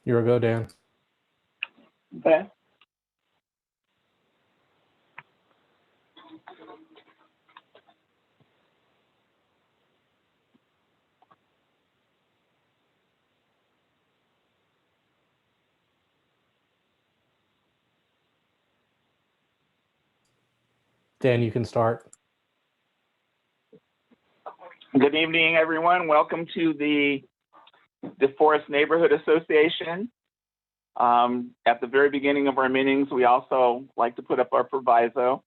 You're a go, Dan. Okay. Dan, you can start. Good evening, everyone. Welcome to the DeForest Neighborhood Association. At the very beginning of our meetings, we also like to put up our proviso.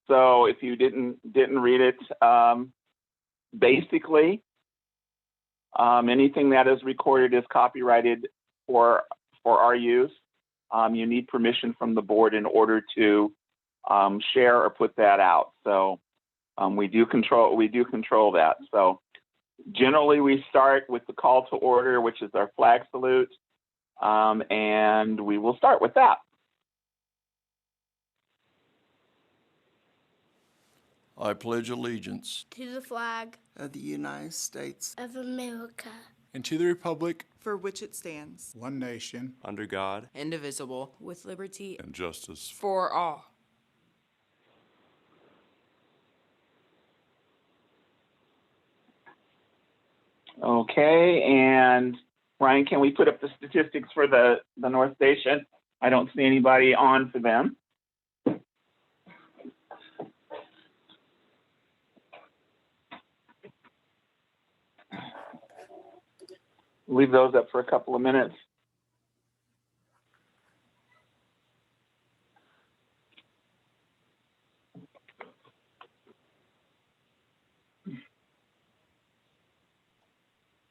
So if you didn't read it, basically, anything that is recorded is copyrighted for our use. You need permission from the board in order to share or put that out. So we do control that. So generally we start with the call to order, which is our flag salute. And we will start with that. I pledge allegiance to the flag of the United States of America and to the republic for which it stands, one nation, under God, indivisible, with liberty and justice for all. Okay, and Ryan, can we put up the statistics for the North Station? I don't see anybody on for them. Leave those up for a couple of minutes.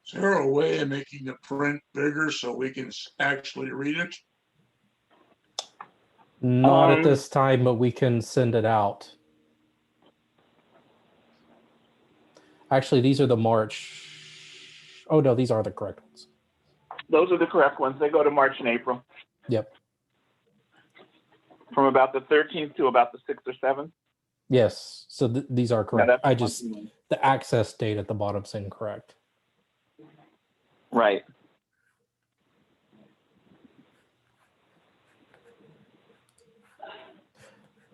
Is there a way of making the print bigger so we can actually read it? Not at this time, but we can send it out. Actually, these are the March. Oh, no, these are the correct ones. Those are the correct ones. They go to March and April. Yep. From about the 13th to about the 6th or 7th. Yes, so these are correct. Yeah, the access date at the bottom's incorrect. Right.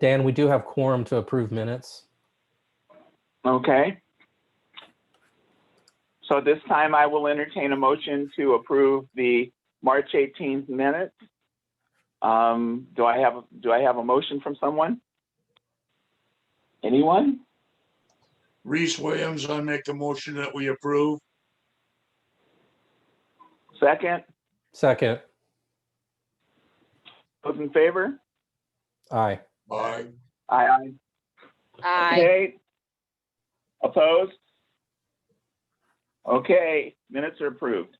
Dan, we do have quorum to approve minutes. Okay. So this time I will entertain a motion to approve the March 18th minutes. Do I have a motion from someone? Anyone? Reese Williams, I make a motion that we approve. Second? Second. Those in favor? Aye. Aye. Aye. Aye. Okay. Opposed? Okay, minutes are approved.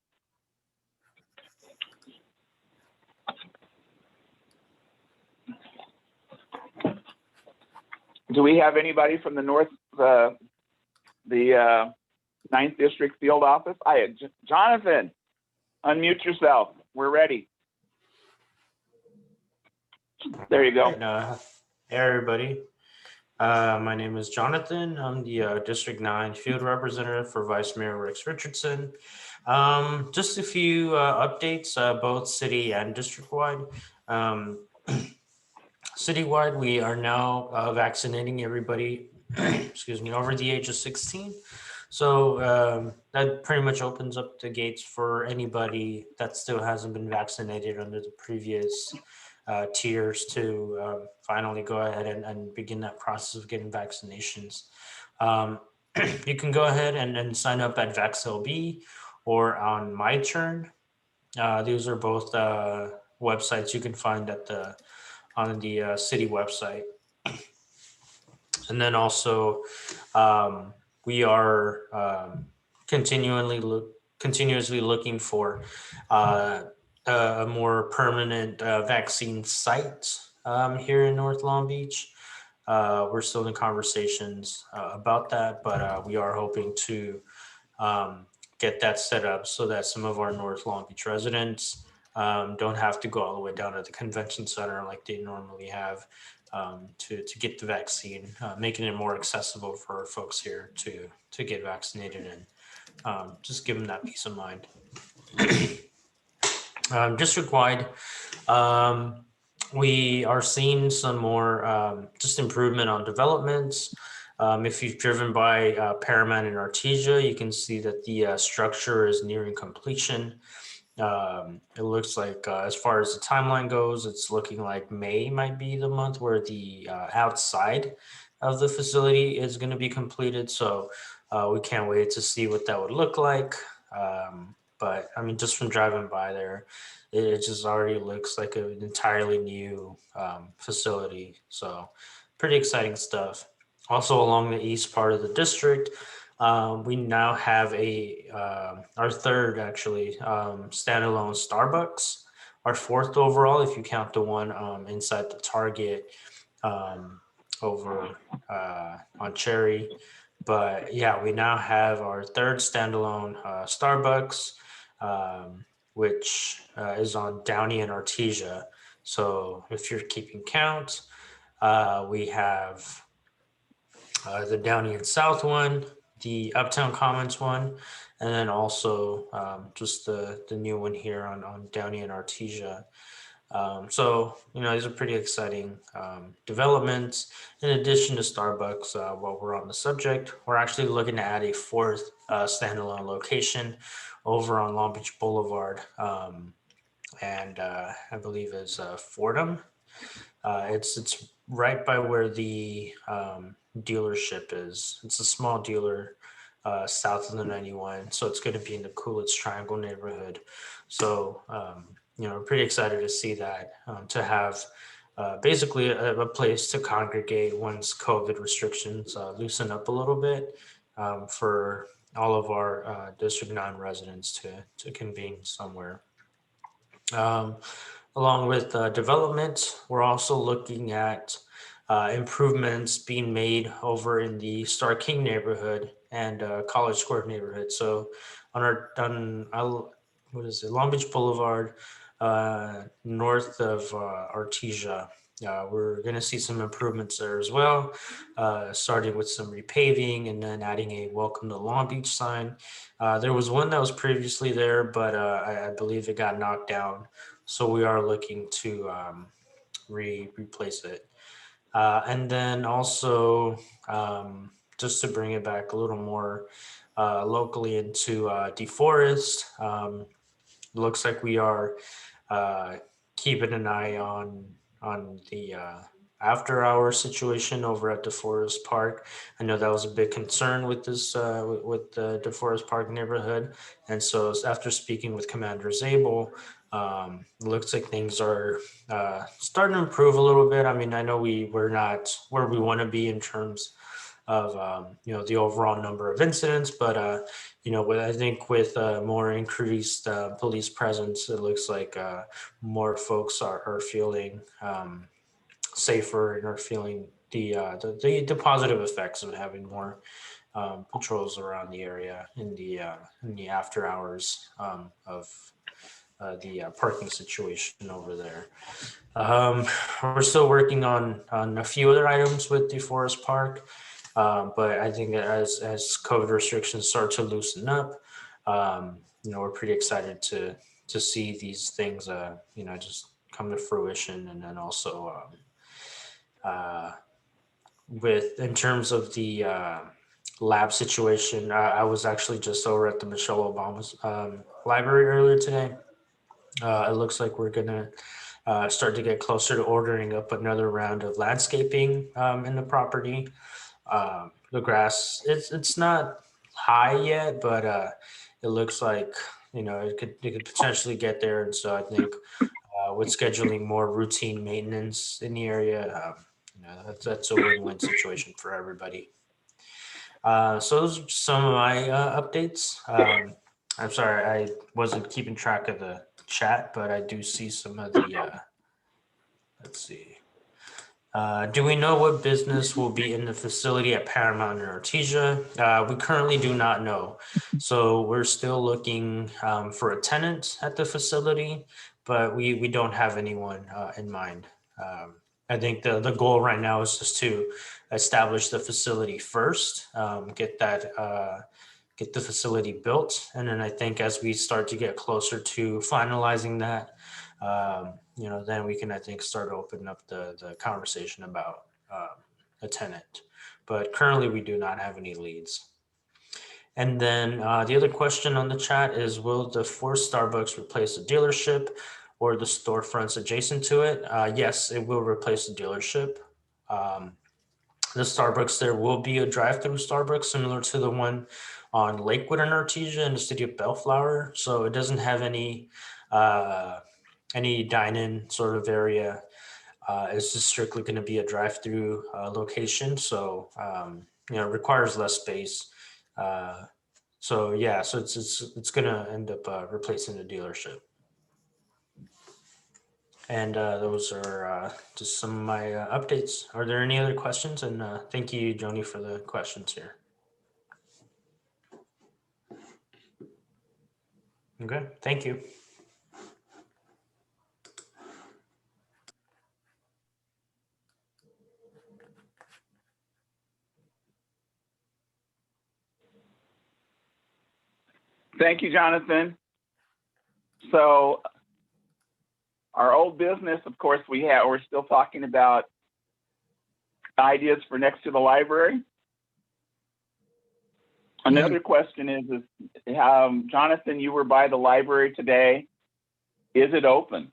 Do we have anybody from the North, the 9th District Field Office? Jonathan, unmute yourself. We're ready. There you go. Hey, everybody. My name is Jonathan. I'm the District 9 Field Representative for Vice Mayor Rex Richardson. Just a few updates, both city and district-wide. Citywide, we are now vaccinating everybody, excuse me, over the age of 16. So that pretty much opens up the gates for anybody that still hasn't been vaccinated under the previous tiers to finally go ahead and begin that process of getting vaccinations. You can go ahead and sign up at VaxLB or on My Turn. These are both websites you can find on the city website. And then also we are continuously looking for a more permanent vaccine site here in North Long Beach. We're still in conversations about that, but we are hoping to get that set up so that some of our North Long Beach residents don't have to go all the way down to the convention center like they normally have to get the vaccine, making it more accessible for our folks here to get vaccinated and just give them that peace of mind. District-wide, we are seeing some more just improvement on developments. If you've driven by Paramount and Artesia, you can see that the structure is nearing completion. It looks like as far as the timeline goes, it's looking like May might be the month where the outside of the facility is going to be completed. So we can't wait to see what that would look like. But I mean, just from driving by there, it just already looks like an entirely new facility. So pretty exciting stuff. Also along the east part of the district, we now have our third actually standalone Starbucks, our fourth overall if you count the one inside the Target over on Cherry. But yeah, we now have our third standalone Starbucks, which is on Downey and Artesia. So if you're keeping count, we have the Downey and South one, the Uptown Commons one, and then also just the new one here on Downey and Artesia. So, these are pretty exciting developments. In addition to Starbucks, while we're on the subject, we're actually looking to add a fourth standalone location over on Long Beach Boulevard, and I believe is Fordham. It's right by where the dealership is. It's a small dealer south of the 91, so it's going to be in the Coolidge Triangle neighborhood. So we're pretty excited to see that, to have basically a place to congregate once COVID restrictions loosen up a little bit, for all of our District 9 residents to convene somewhere. Along with development, we're also looking at improvements being made over in the Star King neighborhood and College Square neighborhood. So on Long Beach Boulevard, north of Artesia, we're going to see some improvements there as well, starting with some repaving and then adding a Welcome to Long Beach sign. There was one that was previously there, but I believe it got knocked down. So we are looking to replace it. And then also, just to bring it back a little more locally into DeForest, looks like we are keeping an eye on the after hour situation over at DeForest Park. I know that was a big concern with this with the DeForest Park neighborhood, and so after speaking with Commander Zabel, it looks like things are starting to improve a little bit. I mean, I know we're not where we want to be in terms of the overall number of incidents, but I think with more increased police presence, it looks like more folks are feeling safer and are feeling the positive effects of having more patrols around the area in the after hours of the parking situation over there. We're still working on a few other items with DeForest Park, but I think that as COVID restrictions start to loosen up, we're pretty excited to see these things just come to fruition. And then also in terms of the lab situation, I was actually just over at the Michelle Obama's library earlier today. It looks like we're gonna start to get closer to ordering up another round of landscaping in the property. The grass, it's not high yet, but it looks like it could potentially get there. And so I think with scheduling more routine maintenance in the area, that's a win-win situation for everybody. So those are some of my updates. I'm sorry, I wasn't keeping track of the chat, but I do see some of the, let's see. Do we know what business will be in the facility at Paramount and Artesia? We currently do not know. So we're still looking for a tenant at the facility, but we don't have anyone in mind. I think the goal right now is just to establish the facility first, get that get the facility built. And then I think as we start to get closer to finalizing that, then we can, I think, start to open up the conversation about a tenant. But currently we do not have any leads. And then the other question on the chat is, will the Forest Starbucks replace the dealership or the storefronts adjacent to it? Yes, it will replace the dealership. The Starbucks, there will be a drive-through Starbucks similar to the one on Lakewood and Artesia in the city of Bellflower. So it doesn't have any dine-in sort of area. It's just strictly going to be a drive-through location. So, it requires less space. So it's going to end up replacing the dealership. And those are just some of my updates. Are there any other questions? And thank you, Joni, for the questions here. Okay, thank you. Thank you, Jonathan. So our old business, of course, we're still talking about ideas for next to the library. Another question is Jonathan, you were by the library today. Is it open?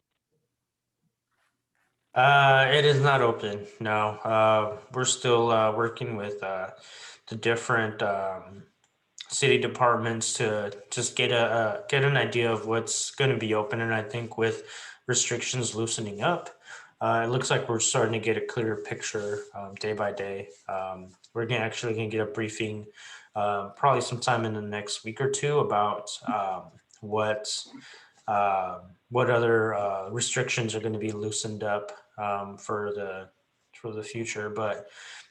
It is not open. No, we're still working with the different city departments to just get an idea of what's going to be open. And I think with restrictions loosening up, it looks like we're starting to get a clearer picture day by day. We're actually going to get a briefing probably sometime in the next week or two about what other restrictions are going to be loosened up for the future. But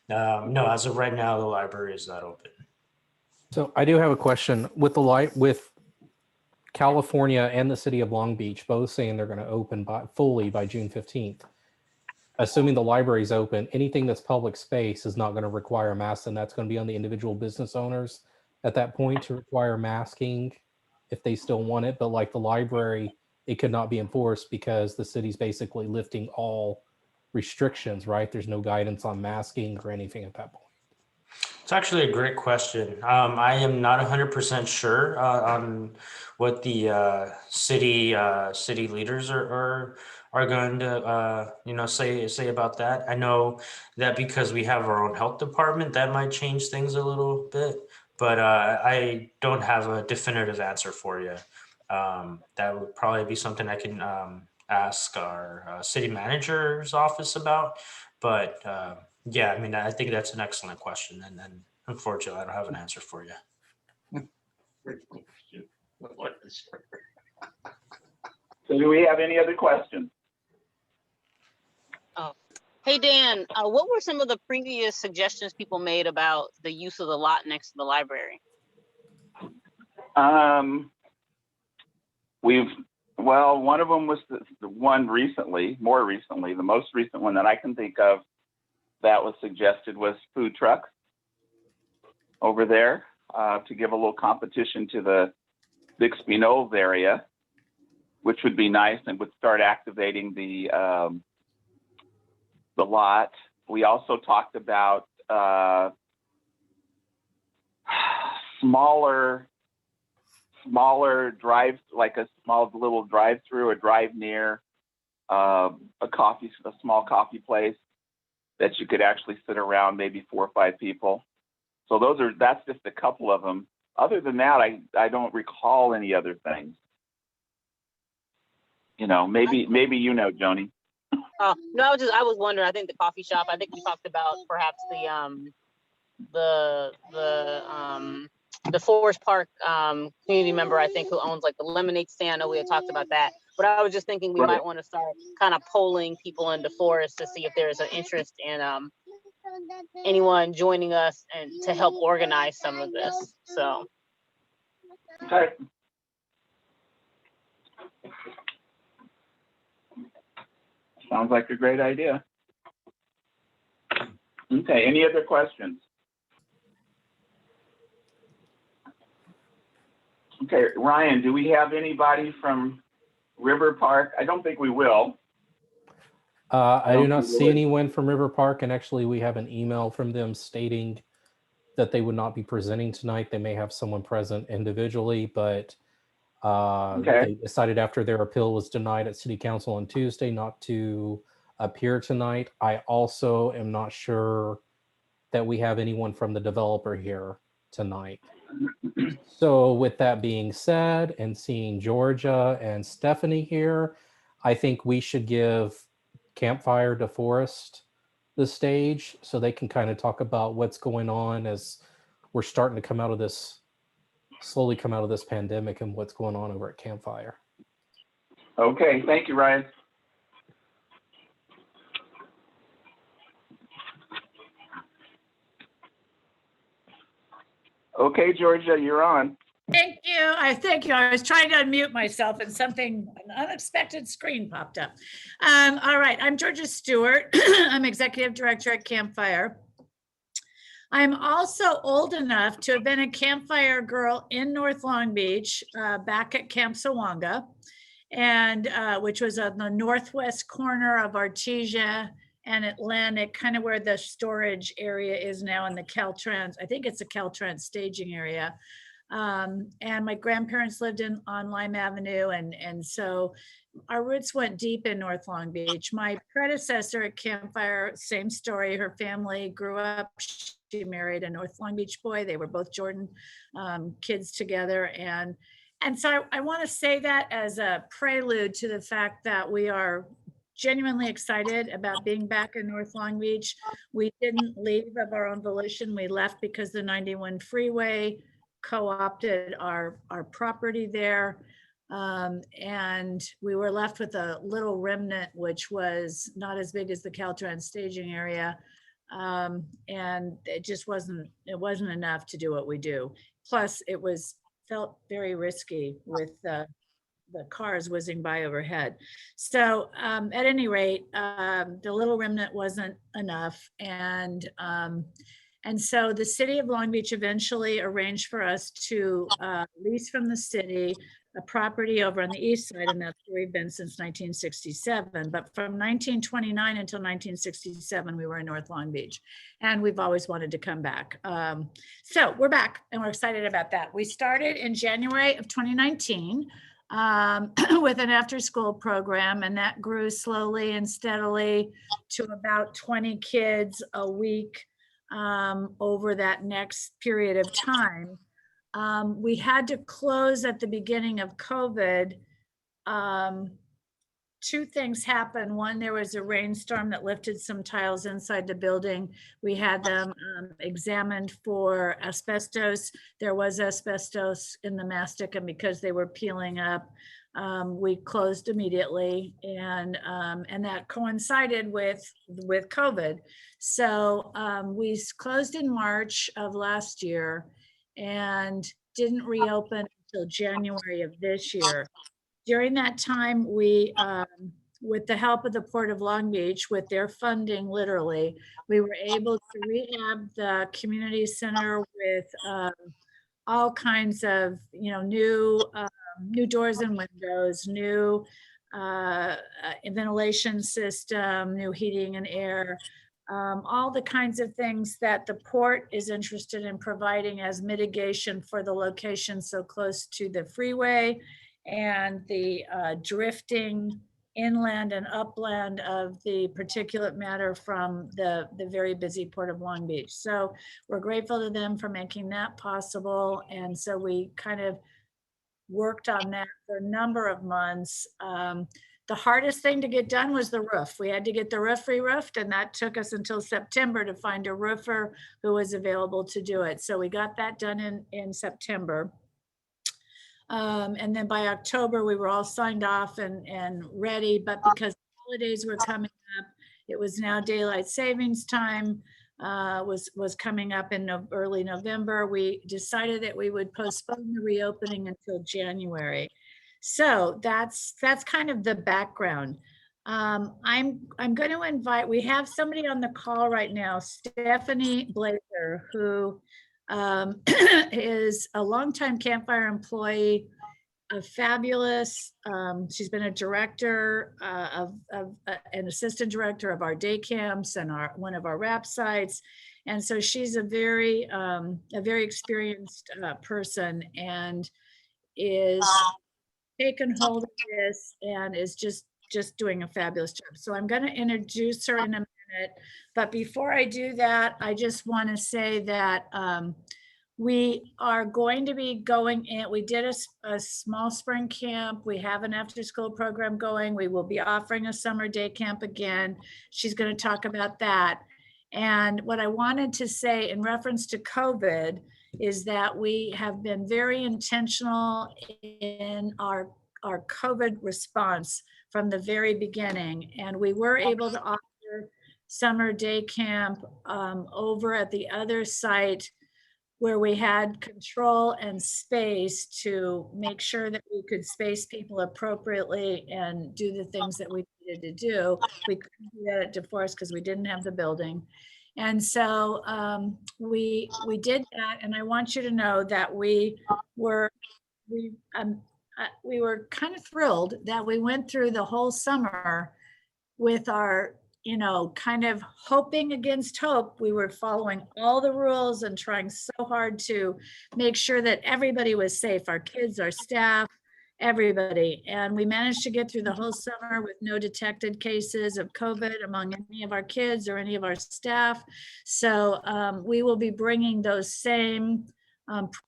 no, as of right now, the library is not open. So I do have a question with California and the city of Long Beach both saying they're going to open fully by June 15th. Assuming the library is open, anything that's public space is not going to require masks, and that's going to be on the individual business owners at that point to require masking if they still want it. But like the library, it could not be enforced because the city's basically lifting all restrictions, right? There's no guidance on masking or anything at that point. It's actually a great question. I am not 100% sure on what the city leaders are going to say about that. I know that because we have our own health department, that might change things a little bit, but I don't have a definitive answer for you. That would probably be something I can ask our city manager's office about, but yeah, I mean, I think that's an excellent question, and unfortunately, I don't have an answer for you. So do we have any other questions? Oh, hey Dan, what were some of the previous suggestions people made about the use of the lot next to the library? One of them was the one more recently, the most recent one that I can think of that was suggested was food trucks over there to give a little competition to the Bixby Knolls area, which would be nice and would start activating the lot. We also talked about smaller drive, like a small little drive-through, a drive near a small coffee place that you could actually sit around, maybe 4 or 5 people. So that's just a couple of them. Other than that, I don't recall any other things. Maybe Joni. No, I was wondering. I think the coffee shop. I think we talked about perhaps the Forest Park community member, I think, who owns like the lemonade stand. I know we had talked about that, but I was just thinking we might want to start kind of polling people in DeForest to see if there's an interest in anyone joining us and to help organize some of this. So. Okay. Sounds like a great idea. Okay, any other questions? Okay, Ryan, do we have anybody from RiverPark? I don't think we will. I do don't not think we see would. anyone from RiverPark, and actually we have an email from them stating that they would not be presenting tonight. They may have someone present individually, but Okay. they decided after their appeal was denied at City Council on Tuesday not to appear tonight. I also am not sure that we have anyone from the developer here tonight. So with that being said, and seeing Georgia and Stephanie here, I think we should give CampFire DeForest the stage so they can kind of talk about what's going on as we're starting to come out of this, slowly come out of this pandemic and what's going on over at CampFire. Okay, thank you, Ryan. Okay, Georgia, you're on. Thank you. Thank you. I was trying to unmute myself and an unexpected screen popped up. All right, I'm Georgia Stewart. I'm Executive Director at CampFire. I'm also old enough to have been a CampFire girl in North Long Beach, back at Camp Sawanga, and which was on the northwest corner of Artesia and Atlantic, kind of where the storage area is now in the Caltrans. I think it's the Caltrans staging area. And my grandparents lived on Lime Avenue. And so our roots went deep in North Long Beach. My predecessor at CampFire, same story. Her family grew up, she married a North Long Beach boy. They were both Jordan kids together. And so I want to say that as a prelude to the fact that we are genuinely excited about being back in North Long Beach. We didn't leave of our own volition. We left because the 91 freeway co-opted our property there. And we were left with a little remnant, which was not as big as the Caltrans staging area. And it just wasn't enough to do what we do. Plus it felt very risky with the cars whizzing by overhead. So at any rate, the little remnant wasn't enough. And so the city of Long Beach eventually arranged for us to lease from the city a property over on the east side, and that's where we've been since 1967. But from 1929 until 1967, we were in North Long Beach, and we've always wanted to come back. So we're back, and we're excited about that. We started in January of 2019 with an after-school program, and that grew slowly and steadily to about 20 kids a week over that next period of time. We had to close at the beginning of COVID. Two things happened. One, there was a rainstorm that lifted some tiles inside the building. We had them examined for asbestos. There was asbestos in the mastic, and because they were peeling up, we closed immediately, and that coincided with COVID. So we closed in March of last year and didn't reopen until January of this year. During that time, we, with the help of the Port of Long Beach, with their funding, literally, we were able to rehab the community center with all kinds of, new doors and windows, new ventilation system, new heating and air, all the kinds of things that the port is interested in providing as mitigation for the location so close to the freeway and the drifting inland and upland of the particulate matter from the very busy Port of Long Beach. So we're grateful to them for making that possible. And so we kind of worked on that for a number of months. The hardest thing to get done was the roof. We had to get the roof re-roofed, and that took us until September to find a roofer who was available to do it. So we got that done in September. And then by October, we were all signed off and ready, but because holidays were coming up, it was now daylight savings time was coming up in early November. We decided that we would postpone the reopening until January. So that's kind of the background. I'm going to invite, we have somebody on the call right now, Stephanie Blazer, who is a longtime CampFire employee, a fabulous. She's been a director an assistant director of our day camps and one of our RAP sites. And so she's a very experienced person and is taken hold of this and is just doing a fabulous job. So I'm going to introduce her in a minute. But before I do that, I just want to say that we are going to be going in. We did a small spring camp. We have an after school program going. We will be offering a summer day camp again. She's going to talk about that. And what I wanted to say in reference to COVID is that we have been very intentional in our COVID response from the very beginning. And we were able to offer summer day camp over at the other site where we had control and space to make sure that we could space people appropriately and do the things that we needed to do. We couldn't do that at DeForest because we didn't have the building. And so we did that. And I want you to know that we were kind of thrilled that we went through the whole summer with our, kind of hoping against hope. We were following all the rules and trying so hard to make sure that everybody was safe, our kids, our staff, everybody. And we managed to get through the whole summer with no detected cases of COVID among any of our kids or any of our staff. So we will be bringing those same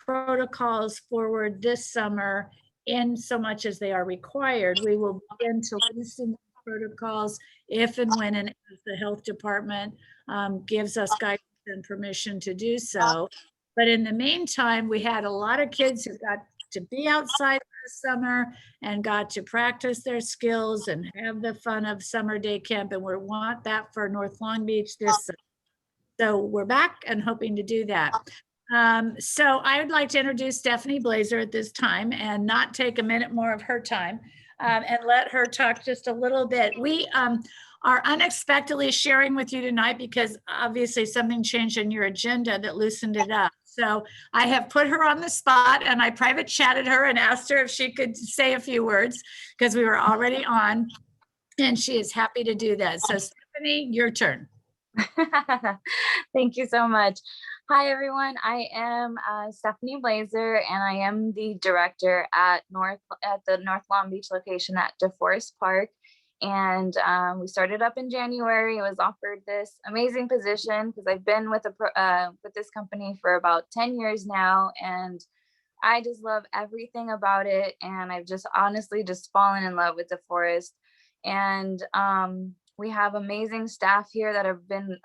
protocols forward this summer in so much as they are required. We will begin to loosen protocols if and when and as the health department gives us guidance and permission to do so. But in the meantime, we had a lot of kids who got to be outside this summer and got to practice their skills and have the fun of summer day camp. And we want that for North Long Beach this summer. So we're back and hoping to do that. So I would like to introduce Stephanie Blazer at this time and not take a minute more of her time and let her talk just a little bit. We are unexpectedly sharing with you tonight because obviously something changed in your agenda that loosened it up. So I have put her on the spot and I private chatted her and asked her if she could say a few words because we were already on and she is happy to do that. So Stephanie, your turn. Thank you so much. Hi, everyone. I am Stephanie Blazer, and I am the director at the North Long Beach location at DeForest Park. And we started up in January. I was offered this amazing position because I've been with this company for about 10 years now, and I just love everything about it. And I've just honestly just fallen in love with DeForest. And we have amazing staff here that have been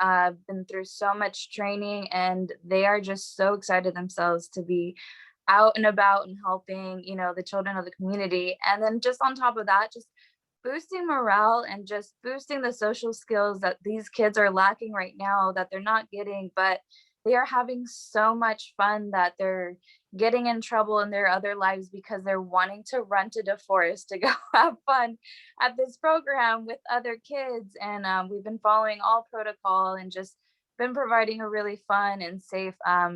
through so much training, and they are just so excited themselves to be out and about and helping, the children of the community. And then just on top of that, just boosting morale and just boosting the social skills that these kids are lacking right now that they're not getting, but they are having so much fun that they're getting in trouble in their other lives because they're wanting to run to DeForest to go have fun at this program with other kids. And we've been following all protocol and just been providing a really fun and safe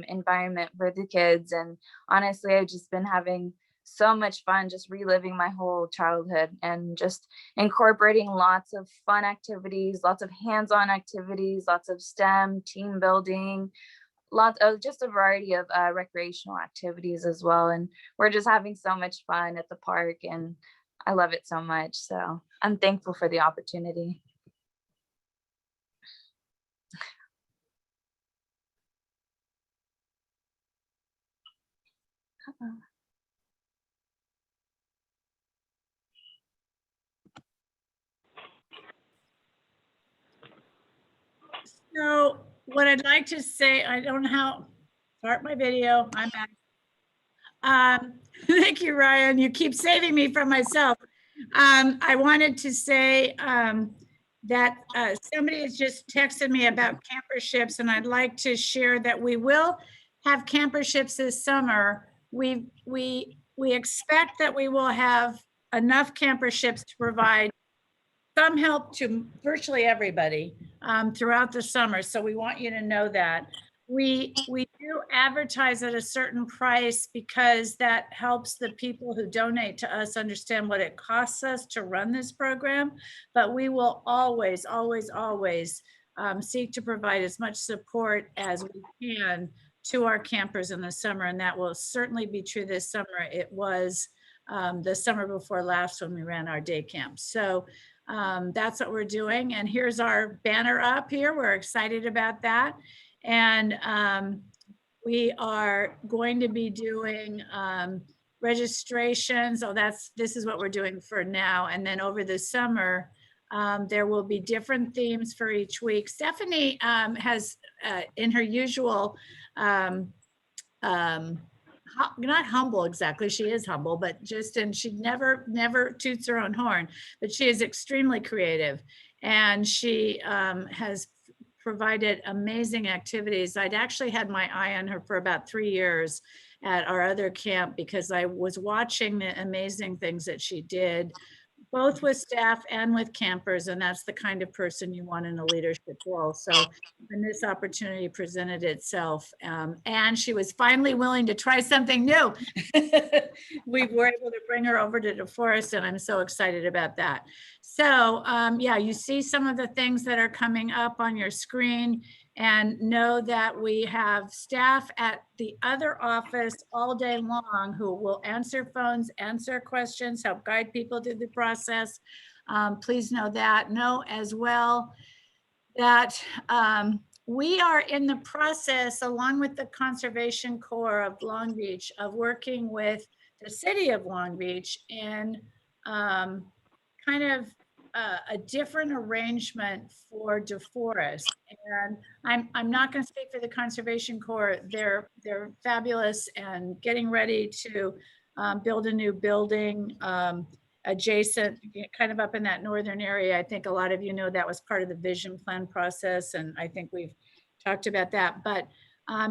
environment for the kids. And honestly, I've just been having so much fun just reliving my whole childhood and just incorporating lots of fun activities, lots of hands-on activities, lots of STEM, team building, lots of just a variety of recreational activities as well. And we're just having so much fun at the park and I love it so much. So I'm thankful for the opportunity. So what I'd like to say, I don't know how, start my video, I'm back. Thank you, Ryan. You keep saving me from myself. I wanted to say that somebody has just texted me about camperships, and I'd like to share that we will have camperships this summer. We expect that we will have enough camperships to provide some help to virtually everybody throughout the summer. So we want you to know that. We do advertise at a certain price because that helps the people who donate to us understand what it costs us to run this program. But we will always, always, always seek to provide as much support as we can to our campers in the summer. And that will certainly be true this summer. It was the summer before last when we ran our day camp. So that's what we're doing. And here's our banner up here. We're excited about that. And we are going to be doing registrations. Oh, this is what we're doing for now. And then over the summer, there will be different themes for each week. Stephanie has, in her usual, not humble exactly, she is humble, but just, and she never toots her own horn, but she is extremely creative. And she has provided amazing activities. I'd actually had my eye on her for about 3 years at our other camp because I was watching the amazing things that she did, both with staff and with campers. And that's the kind of person you want in a leadership role. So when this opportunity presented itself, and she was finally willing to try something new, we were able to bring her over to DeForest, and I'm so excited about that. So yeah, you see some of the things that are coming up on your screen, and know that we have staff at the other office all day long who will answer phones, answer questions, help guide people through the process. Please know that. Know as well that we are in the process, along with the Conservation Corps of Long Beach, of working with the city of Long Beach in kind of a different arrangement for DeForest. And I'm not going to speak for the Conservation Corps. They're fabulous and getting ready to build a new building adjacent, kind of up in that northern area. I think a lot of you know that was part of the vision plan process, and I think we've talked about that. But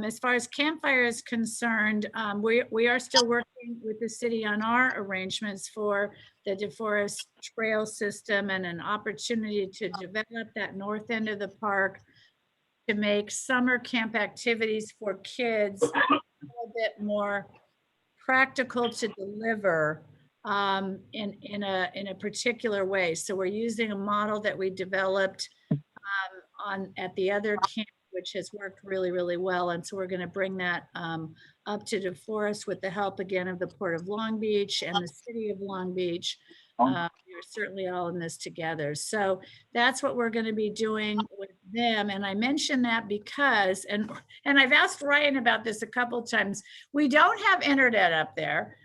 as far as CampFire is concerned, we are still working with the city on our arrangements for the DeForest trail system and an opportunity to develop that north end of the park to make summer camp activities for kids a little bit more practical to deliver in a particular way. So we're using a model that we developed at the other camp, which has worked really, really well. And so we're going to bring that up to DeForest with the help again of the Port of Long Beach and the City of Long Beach. We're certainly all in this together. So that's what we're going to be doing with them. And I mention that because, and I've asked Ryan about this a couple of times, we don't have internet up there.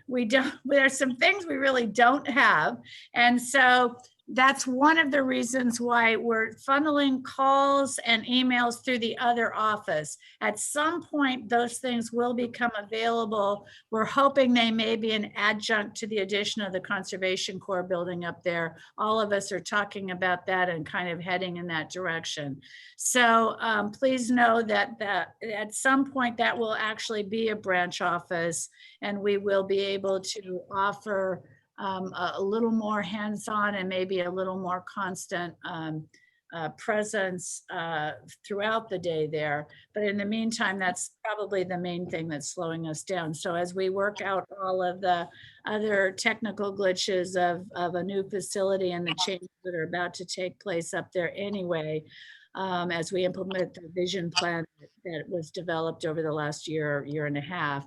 There's some things we really don't have. And so that's one of the reasons why we're funneling calls and emails through the other office. At some point, those things will become available. We're hoping they may be an adjunct to the addition of the Conservation Corps building up there. All of us are talking about that and kind of heading in that direction. So please know that at some point that will actually be a branch office, and we will be able to offer a little more hands-on and maybe a little more constant presence throughout the day there. But in the meantime, that's probably the main thing that's slowing us down. So as we work out all of the other technical glitches of a new facility and the changes that are about to take place up there anyway, as we implement the vision plan that was developed over the last year and a half.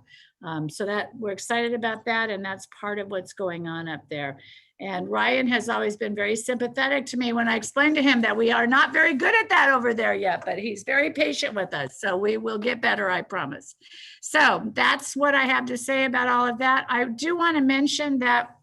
So that we're excited about that, and that's part of what's going on up there. And Ryan has always been very sympathetic to me when I explained to him that we are not very good at that over there yet, but he's very patient with us. So we will get better, I promise. So that's what I have to say about all of that. I do want to mention that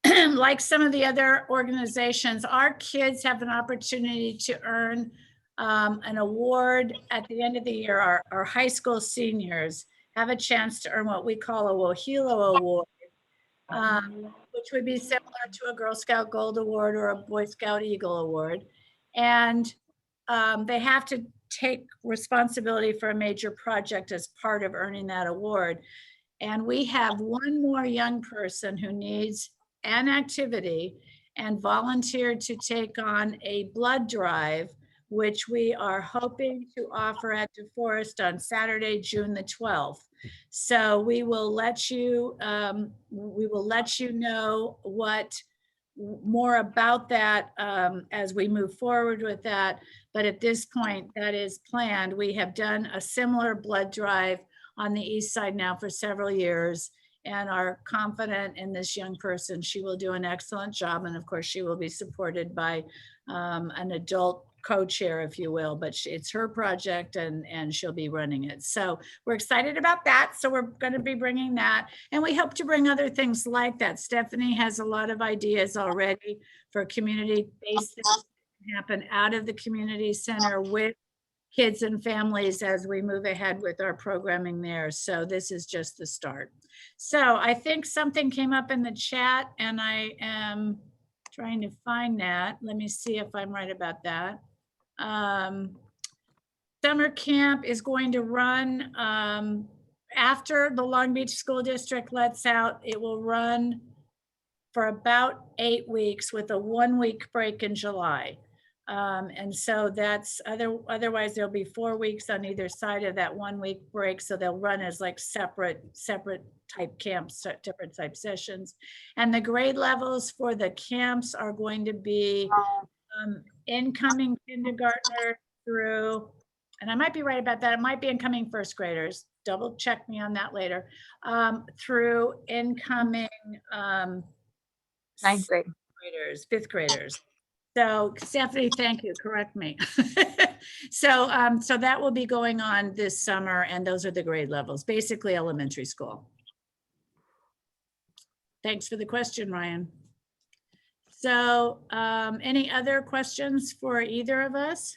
like some of the other organizations, our kids have an opportunity to earn an award at the end of the year. Our high school seniors have a chance to earn what we call a Wohelo Award, which would be similar to a Girl Scout Gold Award or a Boy Scout Eagle Award. And they have to take responsibility for a major project as part of earning that award. And we have one more young person who needs an activity and volunteered to take on a blood drive which we are hoping to offer at DeForest on Saturday, June the 12th. So we will let you know what more about that as we move forward with that. But at this point, that is planned. We have done a similar blood drive on the east side now for several years and are confident in this young person. She will do an excellent job. And of course, she will be supported by an adult co-chair, if you will, but it's her project and she'll be running it. So we're excited about that. So we're going to be bringing that, and we hope to bring other things like that. Stephanie has a lot of ideas already for community-based things that happen out of the community center with kids and families as we move ahead with our programming there. So this is just the start. So I think something came up in the chat and I am trying to find that. Let me see if I'm right about that. Summer camp is going to run after the Long Beach School District lets out. It will run for about 8 weeks with a 1-week break in July. And so that's otherwise there'll be 4 weeks on either side of that 1-week break. So they'll run as like separate type camps, different type sessions. And the grade levels for the camps are going to be incoming kindergartner through, and I might be right about that, it might be incoming first graders, double check me on that later, through incoming Ninth grade. graders, 5th graders. So Stephanie, thank you, correct me. So that will be going on this summer, and those are the grade levels, basically elementary school. Thanks for the question, Ryan. So any other questions for either of us?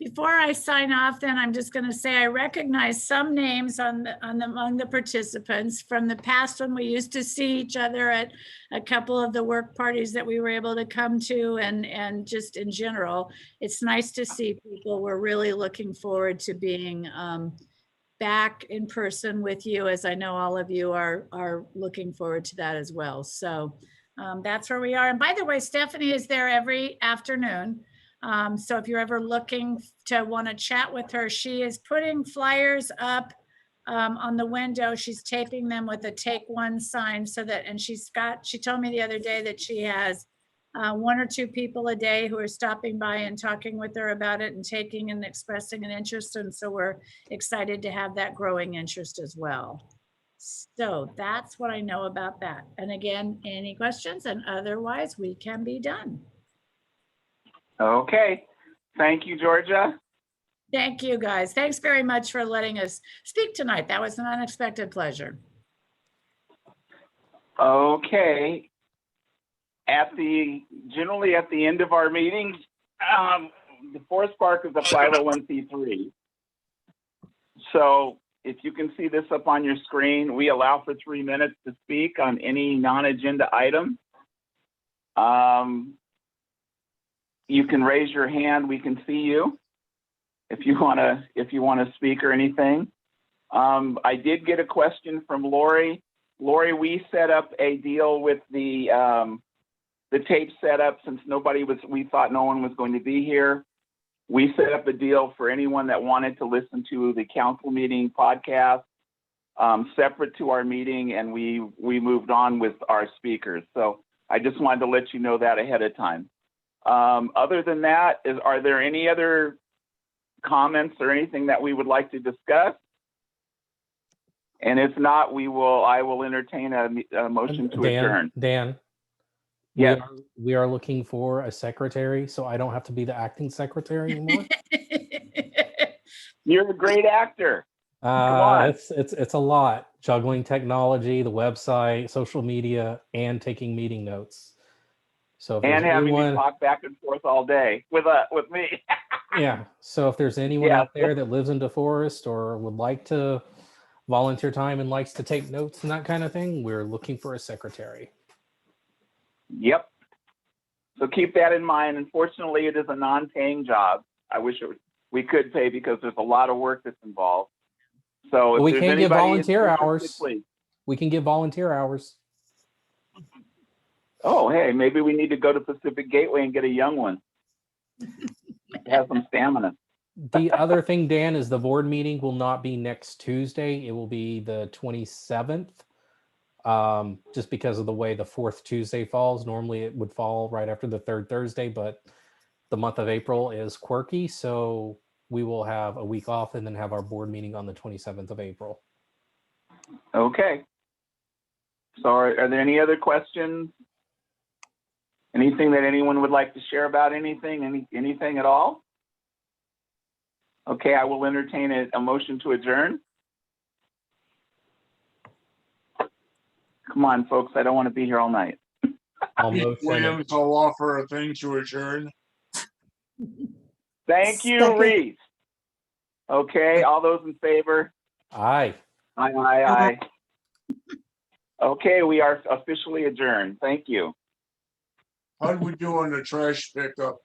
Before I sign off, then I'm just going to say I recognize some names among the participants from the past when we used to see each other at a couple of the work parties that we were able to come to, and just in general, it's nice to see people. We're really looking forward to being back in person with you, as I know all of you are looking forward to that as well. So that's where we are. And by the way, Stephanie is there every afternoon. So if you're ever looking to want to chat with her, she is putting flyers up on the window. She's taping them with a take one sign so that, and she told me the other day that she has 1 or 2 people a day who are stopping by and talking with her about it and taking and expressing an interest. And so we're excited to have that growing interest as well. So that's what I know about that. And again, any questions? And otherwise we can be done. Okay. Thank you, Georgia. Thank you, guys. Thanks very much for letting us speak tonight. That was an unexpected pleasure. Okay. Generally at the end of our meetings, DeForest Park is a 501c3. So if you can see this up on your screen, we allow for 3 minutes to speak on any non-agenda item. You can raise your hand. We can see you if you want to speak or anything. I did get a question from Lori. Lori, we set up a deal with the tape setup since we thought no one was going to be here. We set up a deal for anyone that wanted to listen to the council meeting podcast separate to our meeting, and we moved on with our speakers. So I just wanted to let you know that ahead of time. Other than that, are there any other comments or anything that we would like to discuss? And if not, I will entertain a motion to adjourn. Dan, yes. We are looking for a secretary, so I don't have to be the acting secretary anymore. You're a great actor. Come on. It's a lot, juggling technology, the website, social media, and taking meeting notes. So and having to talk back and forth all day with me. Yeah. So if there's anyone out there that lives in DeForest or would like to volunteer time and likes to take notes and that kind of thing, we're looking for a secretary. Yep. So keep that in mind. Unfortunately, it is a non-paying job. I wish we could pay because there's a lot of work that's involved. So if we can't give volunteer hours. Please. We can give volunteer hours. Oh, hey, maybe we need to go to Pacific Gateway and get a young one. Have some stamina. The other thing, Dan, is the board meeting will not be next Tuesday. It will be the 27th. Just because of the way the fourth Tuesday falls. Normally it would fall right after the third Thursday, but the month of April is quirky. So we will have a week off and then have our board meeting on the 27th of April. Okay. So are there any other questions? Anything that anyone would like to share about anything, anything at all? Okay, I will entertain a motion to adjourn. Come on, folks, I don't want to be here all night. I'll motion it. Williams, I'll offer a thing to adjourn. Thank you, Second. Reese. Okay, all those in favor? Aye. Aye, aye, aye. Okay, we are officially adjourned. Thank you. How did we do on the trash pickup?